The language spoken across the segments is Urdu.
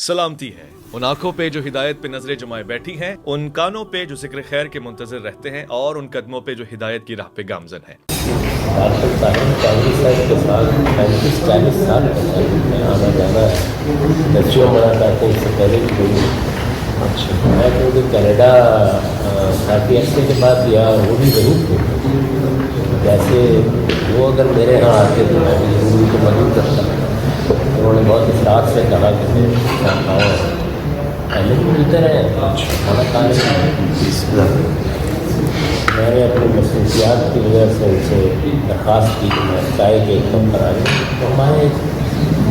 سلامتی ہے ان آنکھوں پہ جو ہدایت پہ نظریں جمائے بیٹھی ہیں، ان کانوں پہ جو ذکر خیر کے منتظر رہتے ہیں، اور ان قدموں پہ جو ہدایت کی راہ پہ گامزن ہیں۔ ڈاکٹر صاحب 40 کے ساتھ 35-40 سال میں آنا جانا ہے، بچیوں منع کرتے ہیں اس سے پہلے بھی کوئی میں کیونکہ کینیڈا کافی عرصے کے بعد یا وہ بھی ضرور تھے، جیسے وہ اگر میرے یہاں آتے تو میں بھی ضرور ان کو مدد کرتا۔ انہوں نے بہت اصرار سے کہا کہ میں پہلے بھی ملتے رہے کھانا کھانے میں نے اپنی مصروفیات کی وجہ سے ان سے درخواست کی کہ میں چائے کے ایک کپ پر آ جاؤں۔ تو ہمارے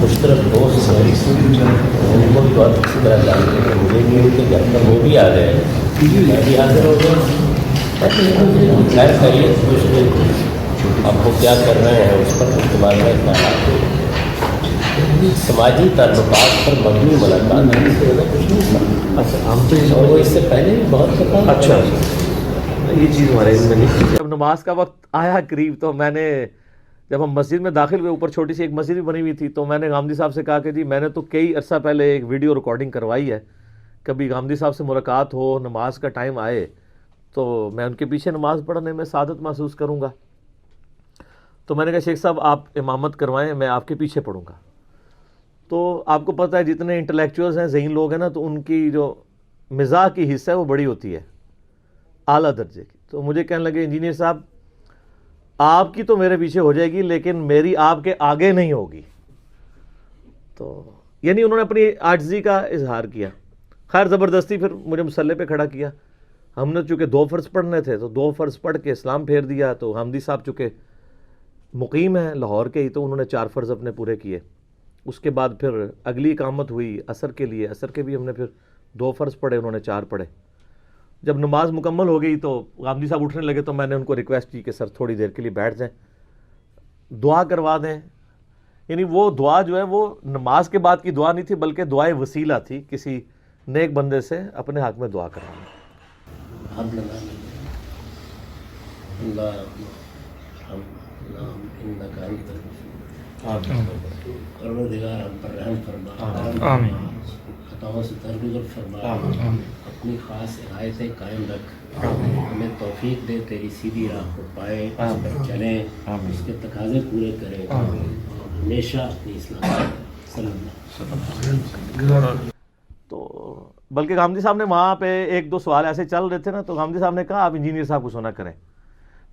مشترک دوست ہیں، ان کو بھی بہت اچھی طرح جانتے ہیں، مجھے بھی ان کے گھر پر وہ بھی آ گئے ہیں، میں بھی حاضر ہو گیا۔ خیر خیریت کچھ نہیں، اب وہ کیا کر رہے ہیں اس پر اعتبار ہے خیالات سماجی تعلقات پر مبنی ملاقات ہے، اس سے زیادہ کچھ نہیں تھا۔ اچھا ہم تو اور وہ اس سے پہلے بھی بہت پتا۔ اچھا یہ چیز ہمارے علم میں نہیں تھی۔ جب نماز کا وقت آیا قریب تو میں نے جب ہم مسجد میں داخل ہوئے، اوپر چھوٹی سی ایک مسجد بھی بنی ہوئی تھی، تو میں نے غامدی صاحب سے کہا کہ جی میں نے تو کئی عرصہ پہلے ایک ویڈیو ریکارڈنگ کروائی ہے، کبھی غامدی صاحب سے ملاقات ہو، نماز کا ٹائم آئے تو میں ان کے پیچھے نماز پڑھنے میں سعادت محسوس کروں گا۔ تو میں نے کہا شیخ صاحب آپ امامت کروائیں، میں آپ کے پیچھے پڑھوں گا۔ تو آپ کو پتہ ہے جتنے انٹلیکچوئلز ہیں، ذہین لوگ ہیں نا، تو ان کی جو مزاح کی حصہ ہے وہ بڑی ہوتی ہے، اعلیٰ درجے کی۔ تو مجھے کہنے لگے انجینئر صاحب آپ کی تو میرے پیچھے ہو جائے گی لیکن میری آپ کے آگے نہیں ہوگی۔ تو یعنی انہوں نے اپنی عاجزی کا اظہار کیا۔ خیر زبردستی پھر مجھے مصلی پہ کھڑا کیا۔ ہم نے چونکہ 2 فرض پڑھنے تھے تو 2 فرض پڑھ کے اسلام پھیر دیا۔ تو غامدی صاحب چونکہ مقیم ہیں لاہور کے ہی، تو انہوں نے 4 فرض اپنے پورے کیے۔ اس کے بعد پھر اگلی اقامت ہوئی عصر کے لیے، عصر کے بھی ہم نے پھر 2 فرض پڑھے، انہوں نے 4 پڑھے۔ جب نماز مکمل ہو گئی تو غامدی صاحب اٹھنے لگے تو میں نے ان کو ریکویسٹ کی کہ سر تھوڑی دیر کے لیے بیٹھ جائیں، دعا کروا دیں۔ یعنی وہ دعا جو ہے وہ نماز کے بعد کی دعا نہیں تھی بلکہ دعائے وسیلہ تھی، کسی نیک بندے سے اپنے حق میں دعا کروانا۔ پروردگار ہم پر رحم فرما، خطاؤں سے درگزر فرما، اپنی خاص عنایتیں قائم رکھ، ہمیں توفیق دے تیری سیدھی راہ کو پائیں، اس پر چلیں، اس کے تقاضے پورے کریں، ہمیشہ اپنی اصلاح صلی اللہ۔ تو بلکہ غامدی صاحب نے وہاں پہ 1-2 سوال ایسے چل رہے تھے نا، تو غامدی صاحب نے کہا آپ انجینئر صاحب کو سنا کریں،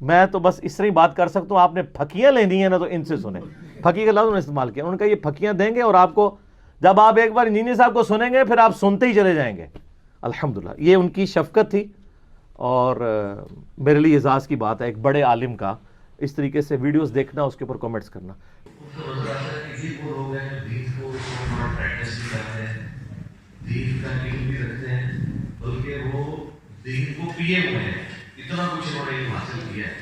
میں تو بس اس طرح ہی بات کر سکتا ہوں، آپ نے پھکیاں لینی ہیں نا تو ان سے سنیں۔ پھکی کا لفظ انہوں نے استعمال کیا، انہوں نے کہا یہ پھکیاں دیں گے اور آپ کو جب آپ ایک بار انجینئر صاحب کو سنیں گے پھر آپ سنتے ہی چلے جائیں گے۔ الحمدللہ یہ ان کی شفقت تھی، اور میرے لیے اعزاز کی بات ہے ایک بڑے عالم کا اس طریقے سے ویڈیوز دیکھنا، اس کے اوپر کامنٹس کرنا۔ اتنا کچھ انہوں نے حاصل کیا ہے،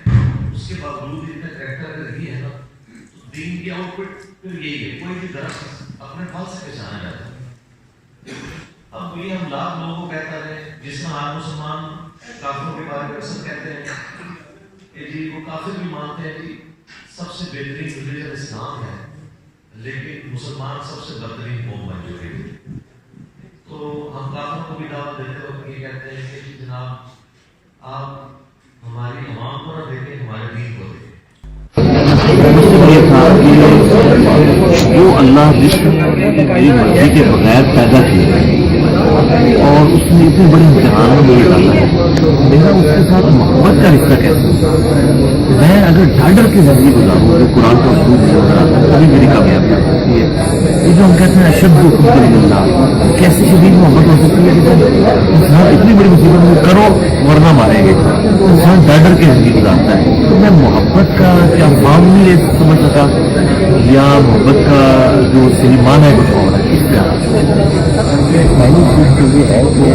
اس کے باوجود اتنا کریکٹر اگر نہیں ہے نا تو دین کی آؤٹ پٹ پھر یہی ہے، کوئی بھی درخت اپنے پھل سے پہچانا جاتا ہے۔ اب یہ ہم لاکھ لوگوں کو کہتا ہے جس میں ہر مسلمان کافروں کے بارے میں اکثر کہتے ہیں کہ جی وہ کافر بھی مانتے ہیں جی سب سے بہترین ریلیجن اسلام ہے، لیکن مسلمان سب سے بدترین قوم بن چکے ہیں۔ تو ہم کافروں کو بھی دعوت دیتے وقت یہ کہتے ہیں کہ جی جناب آپ ہماری عوام کو نہ دیکھیں، ہمارے دین کو دیکھیں۔ یہ تھا کہ جو اللہ جس میری مرضی کے بغیر پیدا کیا اور اس نے اتنے بڑے امتحان میں ڈالا ہے، میرا اس کے ساتھ محبت کا رشتہ کیسے؟ میں اگر ڈاڈر کی زندگی گزاروں جو قرآن کا اصول ہے تبھی میری کامیابی ہو سکتی ہے۔ یہ جو ہم کہتے ہیں اشد اللہ، کیسی شدید محبت ہو سکتی ہے کہ انسان اتنی بڑی مصیبت میں کرو ورنہ ماریں گے، انسان ڈاڈر کی زندگی گزارتا ہے۔ تو میں محبت کا کیا فارم نہیں سمجھ سکا یا محبت کا جو صحیح معنی ہے کچھ اور ہے، اس طرح پہلی چیز تو یہ ہے کہ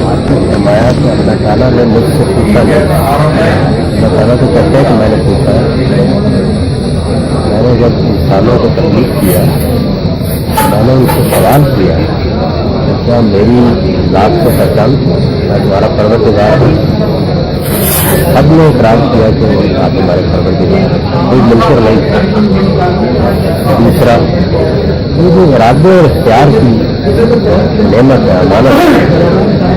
آپ نے فرمایا کہ اللہ تعالیٰ نے مجھ سے پوچھا ہے، اللہ تعالیٰ تو کہتے ہیں کہ میں نے پوچھا ہے۔ میں نے جب انسانوں کو تکلیف کیا میں نے ان سے سوال کیا کہ کیا میری ذات کو پہچانتے ہو، میں تمہارا پروردگار ہوں؟ سب نے اقرار کیا کہ آپ ہمارے پروردگار ہیں، کوئی منکر نہیں تھا۔ دوسرا یہ جو ارادے اور اختیار کی نعمت ہے، امانت ہے،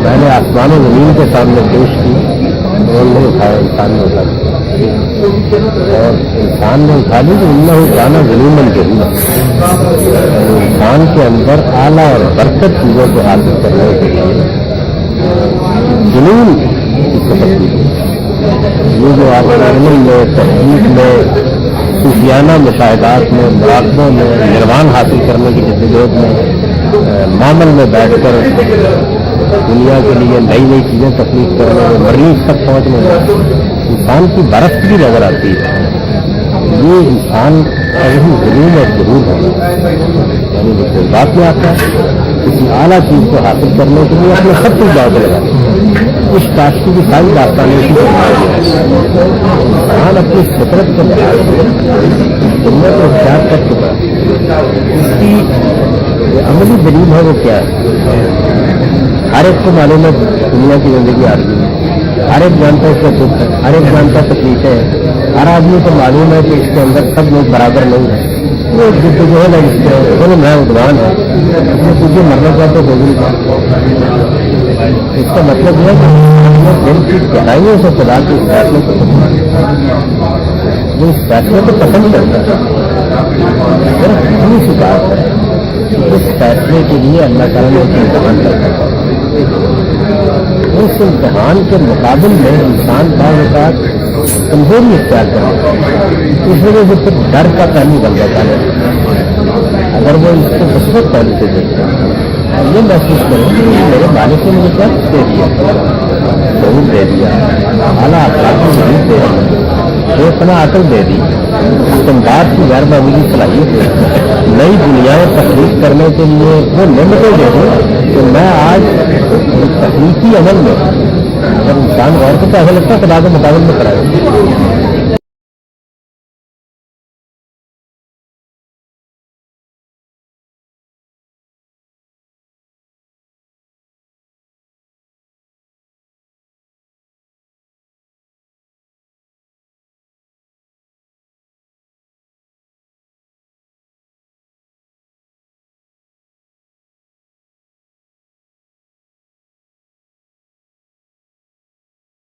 میں نے آسمان و زمین کے سامنے پیش کی، انہوں نے اٹھایا، انسان نے اٹھا لیا، اور انسان نے اٹھا لی تو انہوں نے اٹھانا ظلم ضرور ہے. انسان کے اندر اعلیٰ اور برکت چیزوں کو حاصل کرنے کے لیے جنون کی تبدیلی، یہ جو آپ علم میں، تحقیق میں، صوفیانہ مشاہدات میں، مراقبوں میں، نروان حاصل کرنے کی جدوجہد میں، معمل میں بیٹھ کر دنیا کے لیے نئی نئی چیزیں تخلیق کرنے میں، مریض تک پہنچنے میں انسان کی برف بھی نظر آتی ہے. یہ انسان کا یہی ظلم اور ضرور ہے، یعنی جو جذبات میں آتا ہے کسی اعلیٰ چیز کو حاصل کرنے کے لیے اپنے سب کچھ داؤ پہ لگاتے ہیں. اس کاشتی کی ساری داستانیں اسی کو انسان اپنی فطرت کو لحاظ سے دنیا کو اختیار کر چکا ہے. اس کی عملی دلیل ہے وہ کیا ہے؟ ہر ایک کو معلوم ہے دنیا کی زندگی عارضی ہے، ہر ایک جانتا ہے اس کا دکھ ہے، ہر ایک جانتا ہے تکلیفیں ہیں، ہر آدمی کو معلوم ہے کہ اس کے اندر سب لوگ برابر نہیں ہیں. وہ جدوجہد ہے جس کے دونوں میں عنوان ہے، اس میں تجھے مرنا چاہتے ہو گزری کا. اس کا مطلب یہ ہے کہ دل کی گہرائیوں سے خدا کے اس فیصلے کو جو اس فیصلے کو پسند کرتا ہے صرف اتنی سی بات ہے کہ اس فیصلے کے لیے اللہ تعالیٰ نے ایک امتحان کرتا ہے. اس امتحان کے مقابل میں انسان بعض اوقات کمزوری اختیار کرتا ہے، اس وجہ سے پھر ڈر کا پہلو بن جاتا ہے. اگر وہ اس کو مثبت پہلو سے دیکھتے ہیں اور یہ محسوس کریں کہ میرے مالک نے مجھے کیا دے دیا، ضرور دے دیا، اعلیٰ اخلاقی ضرور دے دی، بے پناہ عقل دے دی، استمداد کی غیر معمولی صلاحیت دے دی، نئی دنیایں تخلیق کرنے کے لیے وہ نعمتیں دے دی کہ میں آج تخلیقی عمل میں اگر انسان غور کرتا ہے ایسا لگتا ہے خدا کے مقابل میں کھڑا ہے.